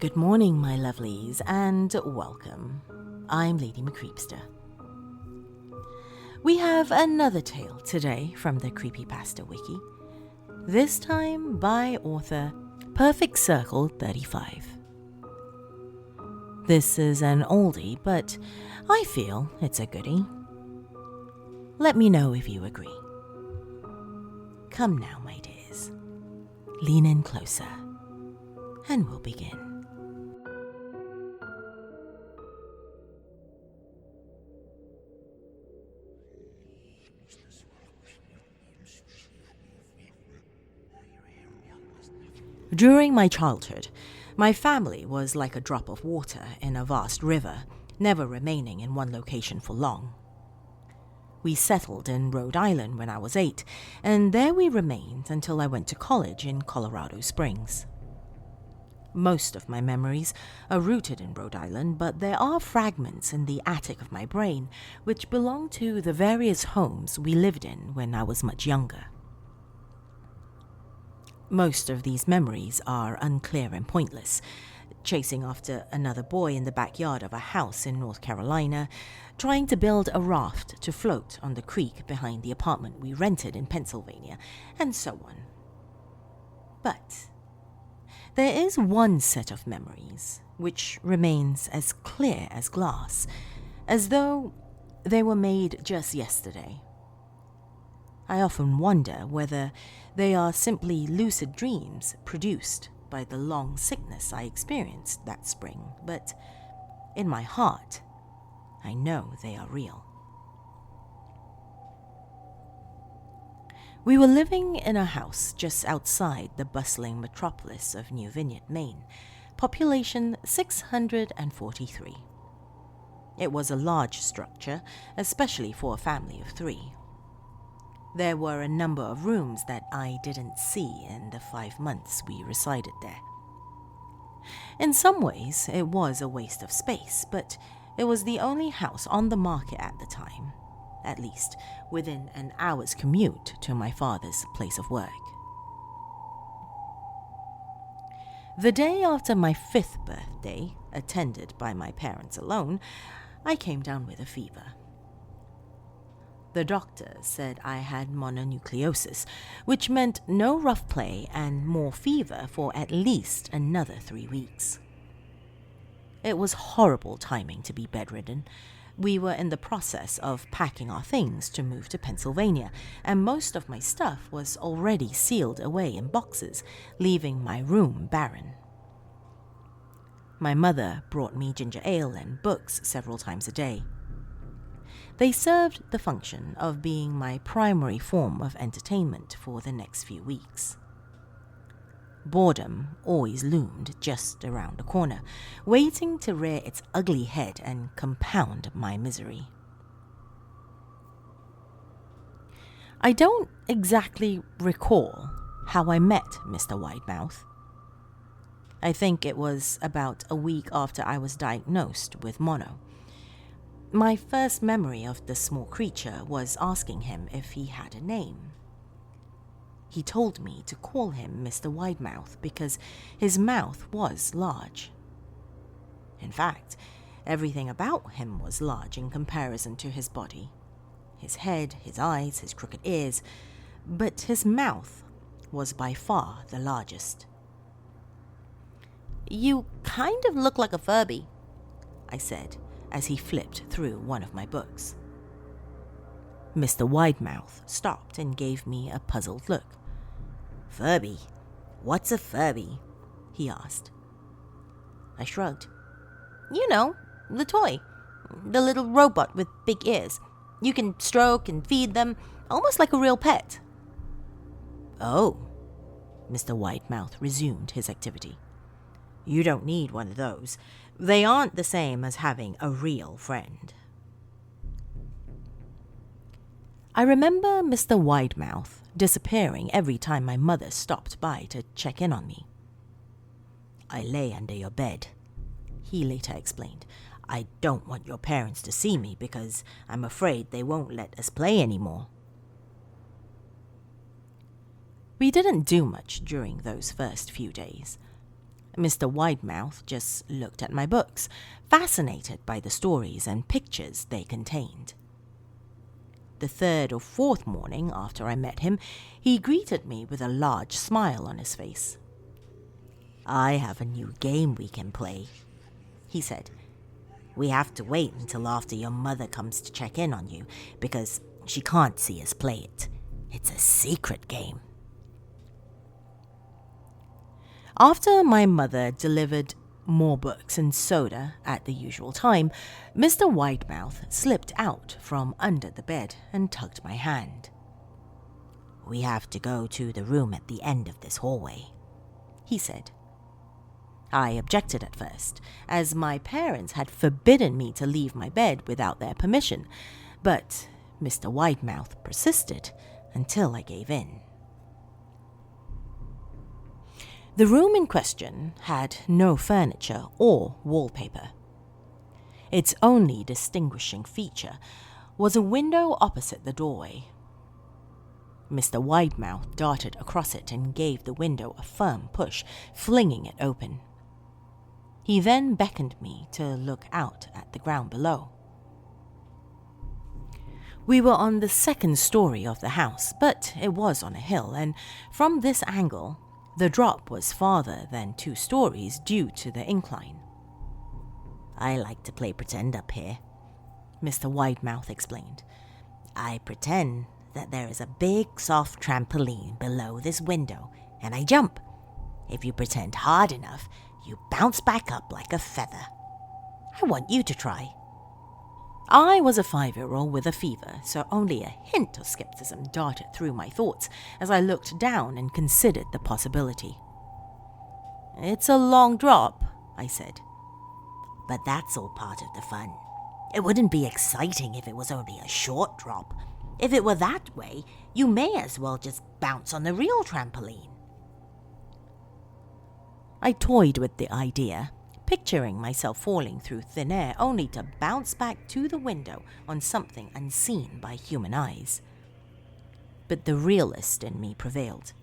Good morning, my lovelies, and welcome. I'm Lady Creepypasta. We have another tale today from the Creepypasta wiki, this time by author perfectcircle35. This is an oldie, but I feel it's a goodie. Let me know if you agree. Come now, my dears. Lean in closer, and we'll begin. During my childhood, my family was like a drop of water in a vast river, never remaining in one location for long. We settled in Rhode Island when I was 8, and there we remained until I went to college in Colorado Springs. Most of my memories are rooted in Rhode Island, but there are fragments in the attic of my brain which belong to the various homes we lived in when I was much younger. Most of these memories are unclear and pointless. Chasing after another boy in the backyard of a house in North Carolina, trying to build a raft to float on the creek behind the apartment we rented in Pennsylvania, and so on. But there is one set of memories which remains as clear as glass, as though they were made just yesterday. I often wonder whether they are simply lucid dreams produced by the long sickness I experienced that spring, but in my heart, I know they are real. We were living in a house just outside the bustling metropolis of New Vineyard, Maine, population 643. It was a large structure, especially for a family of 3. There were a number of rooms that I didn't see in the 5 months we resided there. In some ways, it was a waste of space, but it was the only house on the market at the time, at least within an hour's commute to my father's place of work. The day after my 5th birthday, attended by my parents alone, I came down with a fever. The doctor said I had mononucleosis, which meant no rough play and more fever for at least another 3 weeks. It was horrible timing to be bedridden. We were in the process of packing our things to move to Pennsylvania, and most of my stuff was already sealed away in boxes, leaving my room barren. My mother brought me ginger ale and books several times a day. They served the function of being my primary form of entertainment for the next few weeks. Boredom always loomed just around the corner, waiting to rear its ugly head and compound my misery. I don't exactly recall how I met Mr. Widemouth. I think it was about a week after I was diagnosed with mono. My first memory of the small creature was asking him if he had a name. He told me to call him Mr. Widemouth because his mouth was large. In fact, everything about him was large in comparison to his body. His head, his eyes, his crooked ears, but his mouth was by far the largest. "You kind of look like a Furby," I said, as he flipped through one of my books. Mr. Widemouth stopped and gave me a puzzled look. "Furby? What's a Furby?" he asked. I shrugged. "You know, the toy. The little robot with big ears. You can stroke and feed them, almost like a real pet." "Oh," Mr. Widemouth resumed his activity. "You don't need one of those. They aren't the same as having a real friend." I remember Mr. Widemouth disappearing every time my mother stopped by to check in on me. "I lay under your bed," he later explained. "I don't want your parents to see me because I'm afraid they won't let us play anymore." We didn't do much during those first few days. Mr. Widemouth just looked at my books, fascinated by the stories and pictures they contained. The third or fourth morning after I met him, he greeted me with a large smile on his face. "I have a new game we can play," he said. "We have to wait until after your mother comes to check in on you, because she can't see us play it. It's a secret game." After my mother delivered more books and soda at the usual time, Mr. Widemouth slipped out from under the bed and tugged my hand. "We have to go to the room at the end of this hallway," he said. I objected at first, as my parents had forbidden me to leave my bed without their permission, but Mr. Widemouth persisted until I gave in. The room in question had no furniture or wallpaper. Its only distinguishing feature was a window opposite the doorway. Mr. Widemouth darted across it and gave the window a firm push, flinging it open. He then beckoned me to look out at the ground below. We were on the second story of the house, but it was on a hill, and from this angle, the drop was farther than 2 stories due to the incline. "I like to play pretend up here," Mr. Widemouth explained. "I pretend that there is a big soft trampoline below this window, and I jump. If you pretend hard enough, you bounce back up like a feather. I want you to try." I was a 5-year-old with a fever, so only a hint of skepticism darted through my thoughts as I looked down and considered the possibility. "It's a long drop," I said. "But that's all part of the fun. It wouldn't be exciting if it was only a short drop. If it were that way, you may as well just bounce on the real trampoline." I toyed with the idea, picturing myself falling through thin air only to bounce back to the window on something unseen by human eyes. But the realist in me prevailed.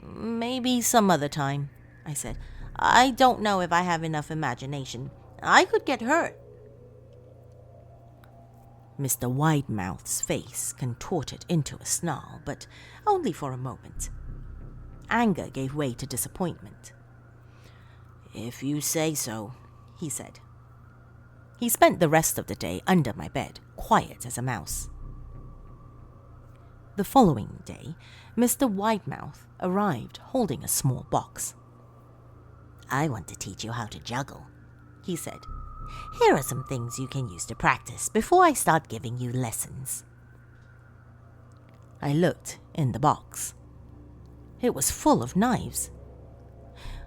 "Maybe some other time," I said. "I don't know if I have enough imagination. I could get hurt." Mr. Widemouth's face contorted into a snarl, but only for a moment. Anger gave way to disappointment. "If you say so," he said. He spent the rest of the day under my bed, quiet as a mouse. The following day, Mr. Widemouth arrived holding a small box. "I want to teach you how to juggle," he said. "Here are some things you can use to practice before I start giving you lessons." I looked in the box. It was full of knives.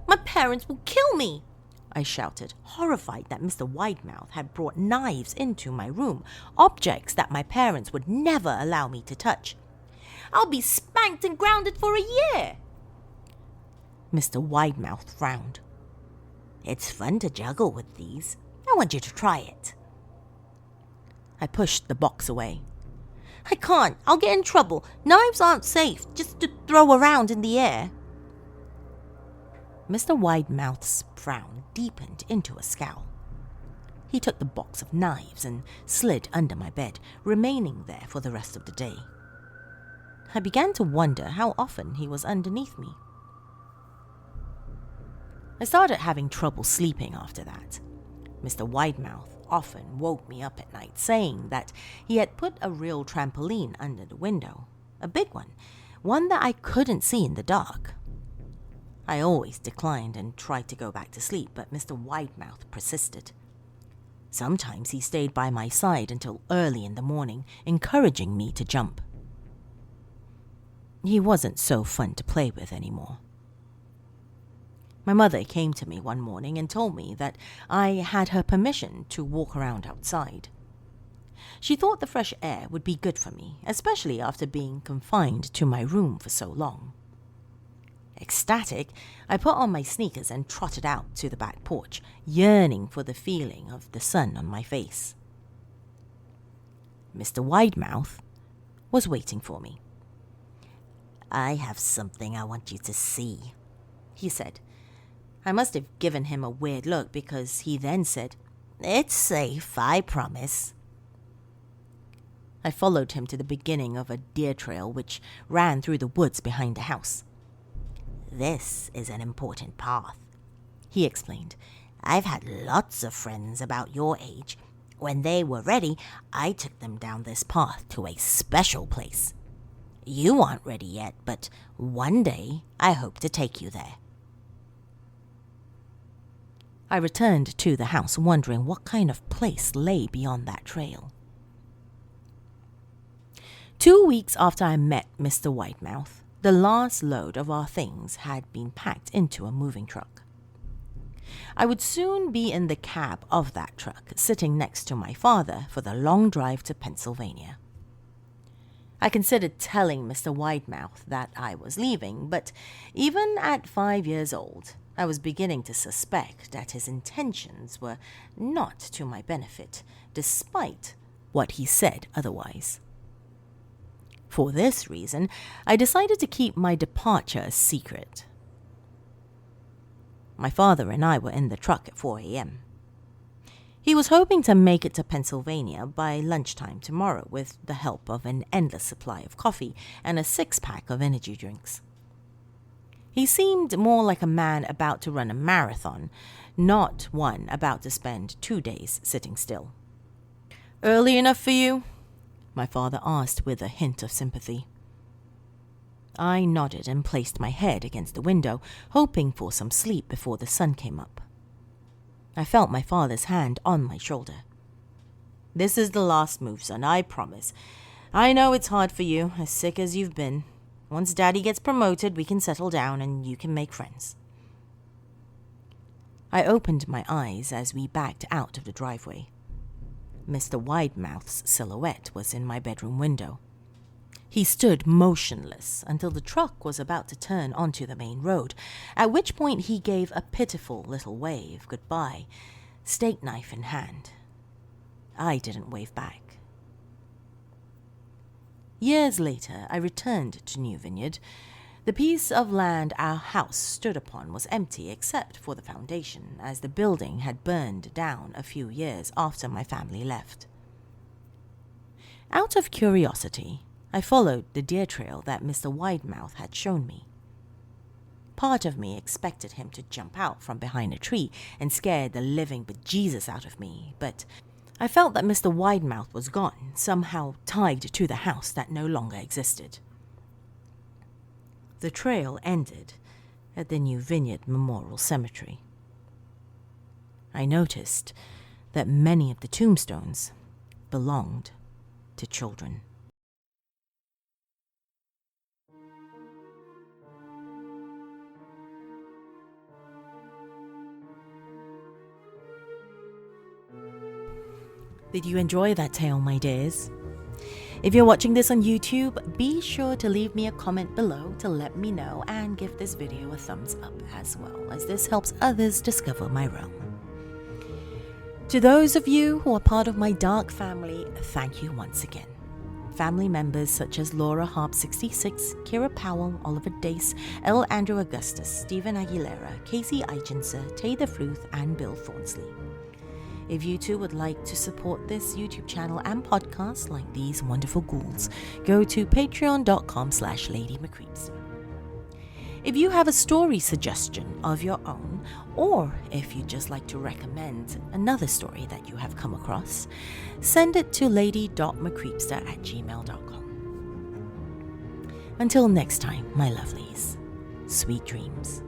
"My parents will kill me!" I shouted, horrified that Mr. Widemouth had brought knives into my room, objects that my parents would never allow me to touch. "I'll be spanked and grounded for a year!" Mr. Widemouth frowned. "It's fun to juggle with these. I want you to try it." I pushed the box away. "I can't. I'll get in trouble. Knives aren't safe, just to throw around in the air." Mr. Widemouth's frown deepened into a scowl. He took the box of knives and slid under my bed, remaining there for the rest of the day. I began to wonder how often he was underneath me. I started having trouble sleeping after that. Mr. Widemouth often woke me up at night, saying that he had put a real trampoline under the window, a big one that I couldn't see in the dark. I always declined and tried to go back to sleep, but Mr. Widemouth persisted. Sometimes he stayed by my side until early in the morning, encouraging me to jump. He wasn't so fun to play with anymore. My mother came to me one morning and told me that I had her permission to walk around outside. She thought the fresh air would be good for me, especially after being confined to my room for so long. Ecstatic, I put on my sneakers and trotted out to the back porch, yearning for the feeling of the sun on my face. Mr. Widemouth was waiting for me. "I have something I want you to see," he said. I must have given him a weird look because he then said, "It's safe, I promise." I followed him to the beginning of a deer trail which ran through the woods behind the house. "This is an important path," he explained. "I've had lots of friends about your age. When they were ready, I took them down this path to a special place. You aren't ready yet, but one day I hope to take you there." I returned to the house wondering what kind of place lay beyond that trail. 2 weeks after I met Mr. Widemouth, the last load of our things had been packed into a moving truck. I would soon be in the cab of that truck, sitting next to my father for the long drive to Pennsylvania. I considered telling Mr. Widemouth that I was leaving, but even at 5 years old, I was beginning to suspect that his intentions were not to my benefit, despite what he said otherwise. For this reason, I decided to keep my departure a secret. My father and I were in the truck at 4 a.m. He was hoping to make it to Pennsylvania by lunchtime tomorrow with the help of an endless supply of coffee and a 6-pack of energy drinks. He seemed more like a man about to run a marathon, not one about to spend 2 days sitting still. "Early enough for you?" my father asked with a hint of sympathy. I nodded and placed my head against the window, hoping for some sleep before the sun came up. I felt my father's hand on my shoulder. "This is the last move, son, I promise. I know it's hard for you, as sick as you've been. Once Daddy gets promoted, we can settle down and you can make friends." I opened my eyes as we backed out of the driveway. Mr. Widemouth's silhouette was in my bedroom window. He stood motionless until the truck was about to turn onto the main road, at which point he gave a pitiful little wave goodbye, steak knife in hand. I didn't wave back. Years later, I returned to New Vineyard. The piece of land our house stood upon was empty except for the foundation, as the building had burned down a few years after my family left. Out of curiosity, I followed the deer trail that Mr. Widemouth had shown me. Part of me expected him to jump out from behind a tree and scare the living bejesus out of me, but I felt that Mr. Widemouth was gone, somehow tied to the house that no longer existed. The trail ended at the New Vineyard Memorial Cemetery. I noticed that many of the tombstones belonged to children. Did you enjoy that tale, my dears? If you're watching this on YouTube, be sure to leave me a comment below to let me know and give this video a thumbs up as well, as this helps others discover my realm. To those of you who are part of my dark family, thank you once again. Family members such as Laura Harp 66, Kira Powell, Oliver Dace, L. Andrew Augustus, Stephen Aguilera, Casey Eichenser, Tay the Fluth, and Bill Thornsley. If you too would like to support this YouTube channel and podcast like these wonderful ghouls, go to patreon.com/LadyMcCreepster. If you have a story suggestion of your own, or if you'd just like to recommend another story that you have come across, send it to lady.mccreepster@gmail.com. Until next time, my lovelies, sweet dreams.